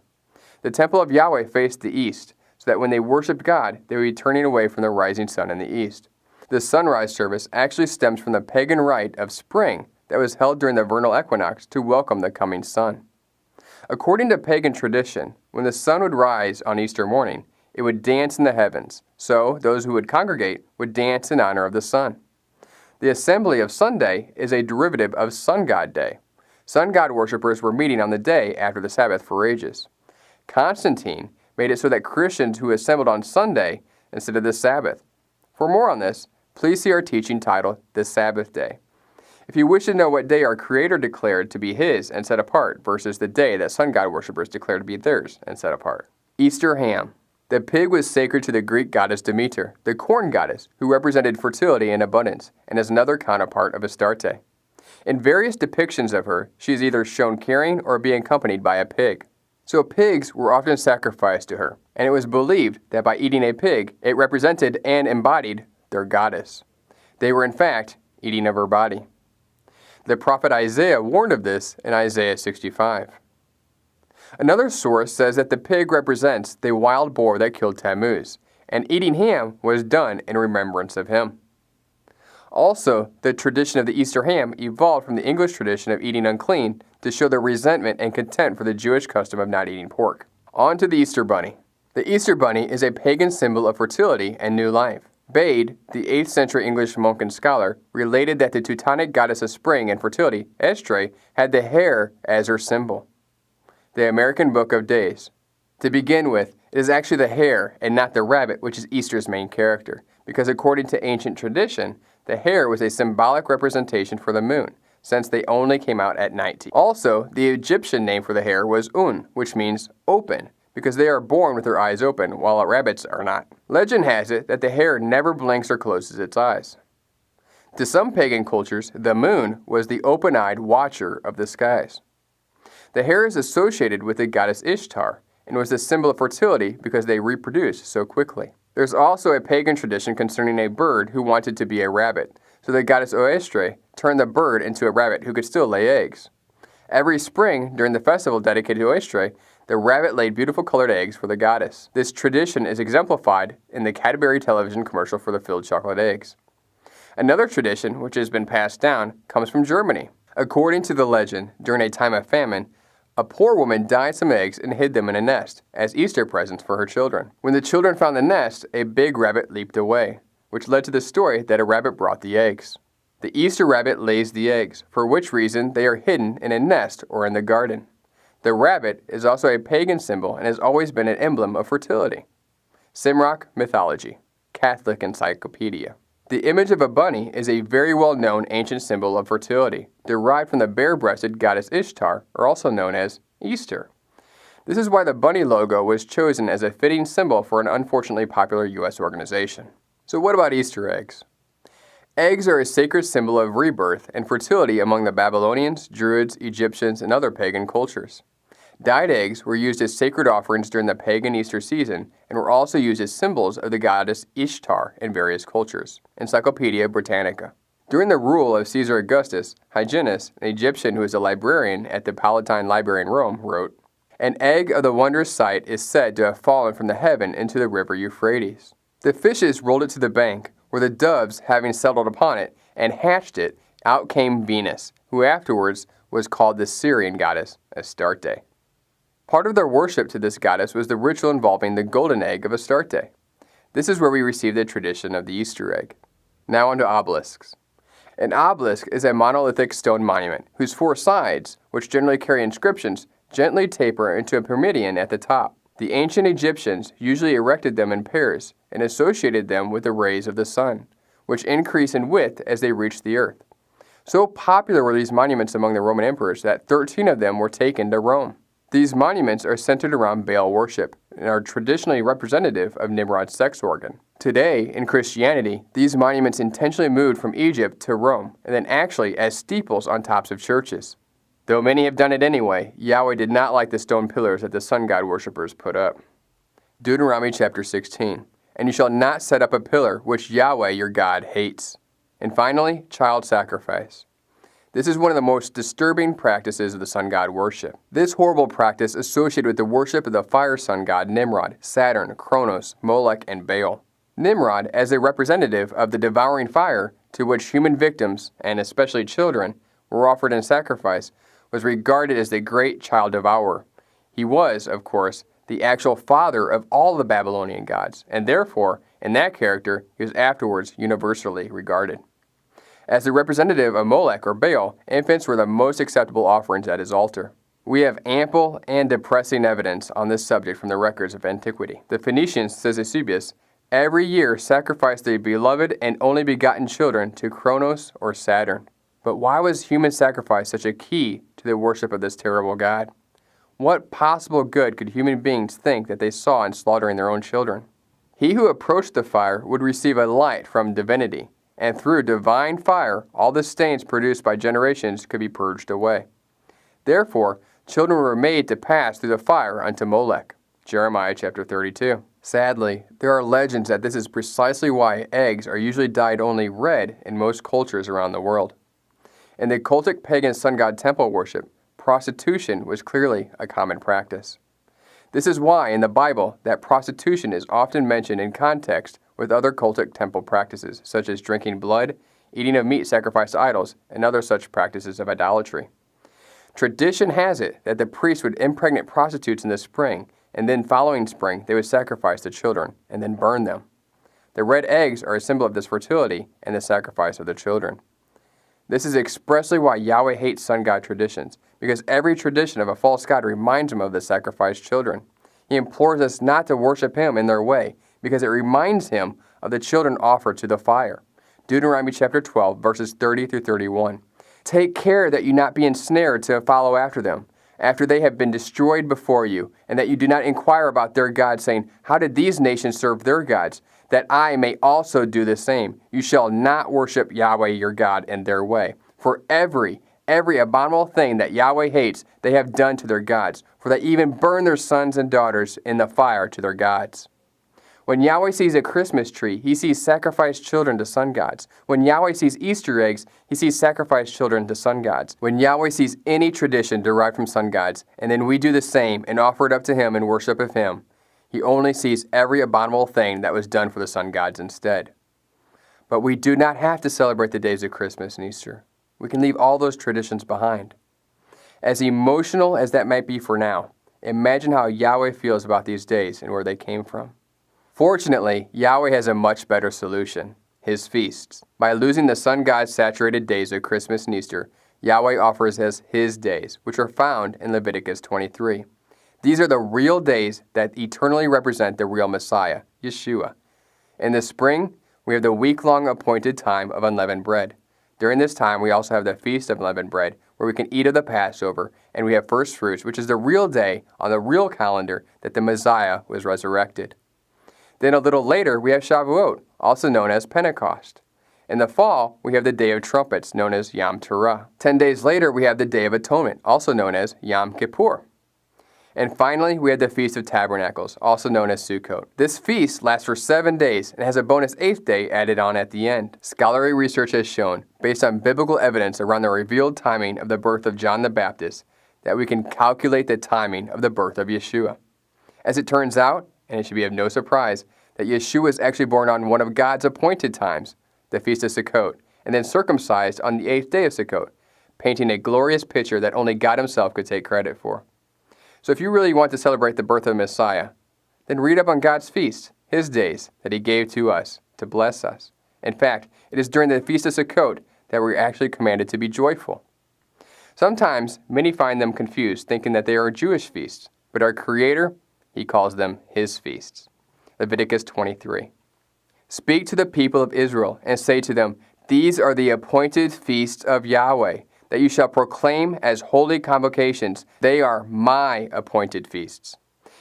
The temple of Yahweh faced the east, so that when they worshiped God, they would be turning away from the rising sun in the east. The sunrise service actually stems from the pagan rite of spring that was held during the vernal equinox to welcome the coming sun. According to pagan tradition, when the sun would rise on Easter morning, it would dance in the heavens, so those who would congregate would dance in honor of the sun. The assembly of Sunday is a derivative of Sun God Day. Sun God worshippers were meeting on the day after the Sabbath for ages. Constantine made it so that Christians who assembled on Sunday instead of the Sabbath. For more on this, please see our teaching titled, The Sabbath Day. If you wish to know what day our Creator declared to be His and set apart versus the day that sun god worshippers declared to be theirs and set apart. Easter ham. The pig was sacred to the Greek goddess Demeter, the corn goddess, who represented fertility and abundance, and is another counterpart of Astarte. In various depictions of her, she is either shown carrying or being accompanied by a pig. So pigs were often sacrificed to her, and it was believed that by eating a pig, it represented and embodied their goddess. They were in fact eating of her body. The prophet Isaiah warned of this in Isaiah 65. Another source says that the pig represents the wild boar that killed Tammuz, and eating ham was done in remembrance of him. Also, the tradition of the Easter ham evolved from the English tradition of eating unclean to show their resentment and contempt for the Jewish custom of not eating pork. On to the Easter bunny. The Easter bunny is a pagan symbol of fertility and new life. Bede, the 8th century English monk and scholar, related that the Teutonic goddess of spring and fertility, Estré, had the hare as her symbol. The American Book of Days. To begin with, it is actually the hare and not the rabbit which is Easter's main character, because according to ancient tradition, the hare was a symbolic representation for the moon, since they only came out at night. Also, the Egyptian name for the hare was Un, which means open, because they are born with their eyes open, while rabbits are not. Legend has it that the hare never blinks or closes its eyes. To some pagan cultures, the moon was the open-eyed watcher of the skies. The hare is associated with the goddess Ishtar, and was a symbol of fertility because they reproduced so quickly. There's also a pagan tradition concerning a bird who wanted to be a rabbit, so the goddess Oestre turned the bird into a rabbit who could still lay eggs. Every spring, during the festival dedicated to Oestre, the rabbit laid beautiful colored eggs for the goddess. This tradition is exemplified in the Cadbury television commercial for the filled chocolate eggs. Another tradition, which has been passed down, comes from Germany. According to the legend, during a time of famine, a poor woman dyed some eggs and hid them in a nest as Easter presents for her children. When the children found the nest, a big rabbit leaped away, which led to the story that a rabbit brought the eggs. The Easter rabbit lays the eggs, for which reason they are hidden in a nest or in the garden. The rabbit is also a pagan symbol and has always been an emblem of fertility. Simrock Mythology, Catholic Encyclopedia. The image of a bunny is a very well-known ancient symbol of fertility, derived from the bare-breasted goddess Ishtar, or also known as Easter. This is why the bunny logo was chosen as a fitting symbol for an unfortunately popular U.S. organization. So what about Easter eggs? Eggs are a sacred symbol of rebirth and fertility among the Babylonians, Druids, Egyptians, and other pagan cultures. Dyed eggs were used as sacred offerings during the pagan Easter season and were also used as symbols of the goddess Ishtar in various cultures. Encyclopedia Britannica. During the rule of Caesar Augustus, Hyginus, an Egyptian who was a librarian at the Palatine Library in Rome, wrote, "An egg of the wondrous sight is said to have fallen from the heaven into the river Euphrates. The fishes rolled it to the bank, where the doves, having settled upon it and hatched it, out came Venus, who afterwards was called the Syrian goddess Astarte." Part of their worship to this goddess was the ritual involving the golden egg of Astarte. This is where we receive the tradition of the Easter egg. Now on to obelisks. An obelisk is a monolithic stone monument whose four sides, which generally carry inscriptions, gently taper into a pyramidion at the top. The ancient Egyptians usually erected them in pairs and associated them with the rays of the sun, which increase in width as they reach the earth. So popular were these monuments among the Roman emperors that 13 of them were taken to Rome. These monuments are centered around Baal worship and are traditionally representative of Nimrod's sex organ. Today, in Christianity, these monuments intentionally moved from Egypt to Rome and then actually as steeples on tops of churches. Though many have done it anyway, Yahweh did not like the stone pillars that the sun god worshippers put up. Deuteronomy chapter 16. And you shall not set up a pillar which Yahweh your God hates. And finally, child sacrifice. This is one of the most disturbing practices of the sun god worship. This horrible practice associated with the worship of the fire sun god Nimrod, Saturn, Kronos, Molech, and Baal. Nimrod, as a representative of the devouring fire to which human victims, and especially children, were offered in sacrifice, was regarded as the great child devourer. He was, of course, the actual father of all the Babylonian gods, and therefore, in that character, he was afterwards universally regarded. As the representative of Molech or Baal, infants were the most acceptable offerings at his altar. We have ample and depressing evidence on this subject from the records of antiquity. The Phoenicians, says Eusebius, every year sacrificed their beloved and only begotten children to Kronos or Saturn. But why was human sacrifice such a key to the worship of this terrible god? What possible good could human beings think that they saw in slaughtering their own children? He who approached the fire would receive a light from divinity, and through divine fire, all the stains produced by generations could be purged away. Therefore, children were made to pass through the fire unto Molech. Jeremiah chapter 32. Sadly, there are legends that this is precisely why eggs are usually dyed only red in most cultures around the world. In the cultic pagan sun god temple worship, prostitution was clearly a common practice. This is why in the Bible that prostitution is often mentioned in context with other cultic temple practices, such as drinking blood, eating of meat sacrificed to idols, and other such practices of idolatry. Tradition has it that the priests would impregnate prostitutes in the spring, and then following spring they would sacrifice the children, and then burn them. The red eggs are a symbol of this fertility and the sacrifice of the children. This is expressly why Yahweh hates sun god traditions, because every tradition of a false god reminds him of the sacrificed children. He implores us not to worship him in their way, because it reminds him of the children offered to the fire. Deuteronomy chapter 12, verses 30 through 31. Take care that you not be ensnared to follow after them, after they have been destroyed before you, and that you do not inquire about their gods, saying, how did these nations serve their gods? That I may also do the same. You shall not worship Yahweh your God in their way. For every abominable thing that Yahweh hates, they have done to their gods, for they even burn their sons and daughters in the fire to their gods. When Yahweh sees a Christmas tree, he sees sacrificed children to sun gods. When Yahweh sees Easter eggs, he sees sacrificed children to sun gods. When Yahweh sees any tradition derived from sun gods, and then we do the same and offer it up to him in worship of him, he only sees every abominable thing that was done for the sun gods instead. But we do not have to celebrate the days of Christmas and Easter. We can leave all those traditions behind. As emotional as that might be for now, imagine how Yahweh feels about these days and where they came from. Fortunately, Yahweh has a much better solution: His feasts. By losing the sun god's saturated days of Christmas and Easter, Yahweh offers us His days, which are found in Leviticus 23. These are the real days that eternally represent the real Messiah, Yeshua. In the spring, we have the week-long appointed time of unleavened bread. During this time, we also have the Feast of Unleavened Bread, where we can eat of the Passover, and we have first fruits, which is the real day on the real calendar that the Messiah was resurrected. Then a little later, we have Shavuot, also known as Pentecost. In the fall, we have the Day of Trumpets, known as Yom Teruah. 10 days later, we have the Day of Atonement, also known as Yom Kippur. And finally, we have the Feast of Tabernacles, also known as Sukkot. This feast lasts for 7 days and has a bonus 8th day added on at the end. Scholarly research has shown, based on biblical evidence around the revealed timing of the birth of John the Baptist, that we can calculate the timing of the birth of Yeshua. As it turns out, and it should be of no surprise, that Yeshua was actually born on one of God's appointed times, the Feast of Sukkot, and then circumcised on the 8th day of Sukkot, painting a glorious picture that only God Himself could take credit for. So if you really want to celebrate the birth of the Messiah, then read up on God's feasts, His days that He gave to us to bless us. In fact, it is during the Feast of Sukkot that we're actually commanded to be joyful. Sometimes many find them confused, thinking that they are Jewish feasts, but our Creator, He calls them His feasts. Leviticus 23. Speak to the people of Israel and say to them, "These are the appointed feasts of Yahweh, that you shall proclaim as holy convocations. They are my appointed feasts."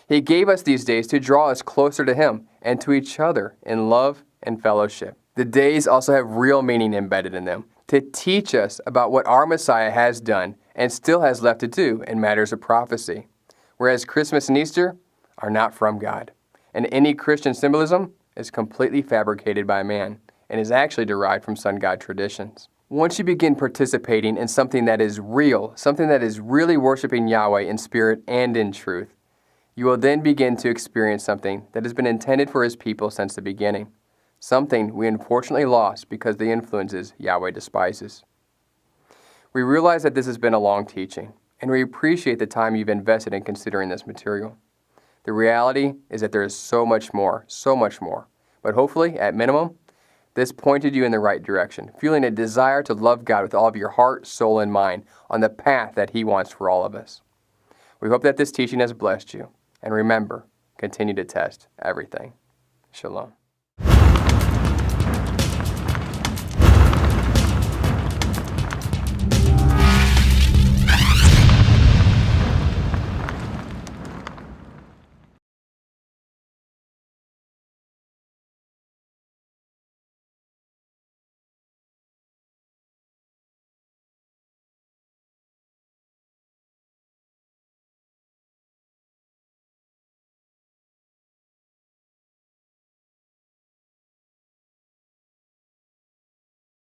He gave us these days to draw us closer to Him and to each other in love and fellowship. The days also have real meaning embedded in them, to teach us about what our Messiah has done and still has left to do in matters of prophecy. Whereas Christmas and Easter are not from God, and any Christian symbolism is completely fabricated by man and is actually derived from sun god traditions. Once you begin participating in something that is real, something that is really worshiping Yahweh in spirit and in truth, you will then begin to experience something that has been intended for His people since the beginning, something we unfortunately lost because the influences Yahweh despises. We realize that this has been a long teaching, and we appreciate the time you've invested in considering this material. The reality is that there is so much more, but hopefully, at minimum, this pointed you in the right direction, feeling a desire to love God with all of your heart, soul, and mind on the path that He wants for all of us. We hope that this teaching has blessed you. And remember, continue to test everything. Shalom.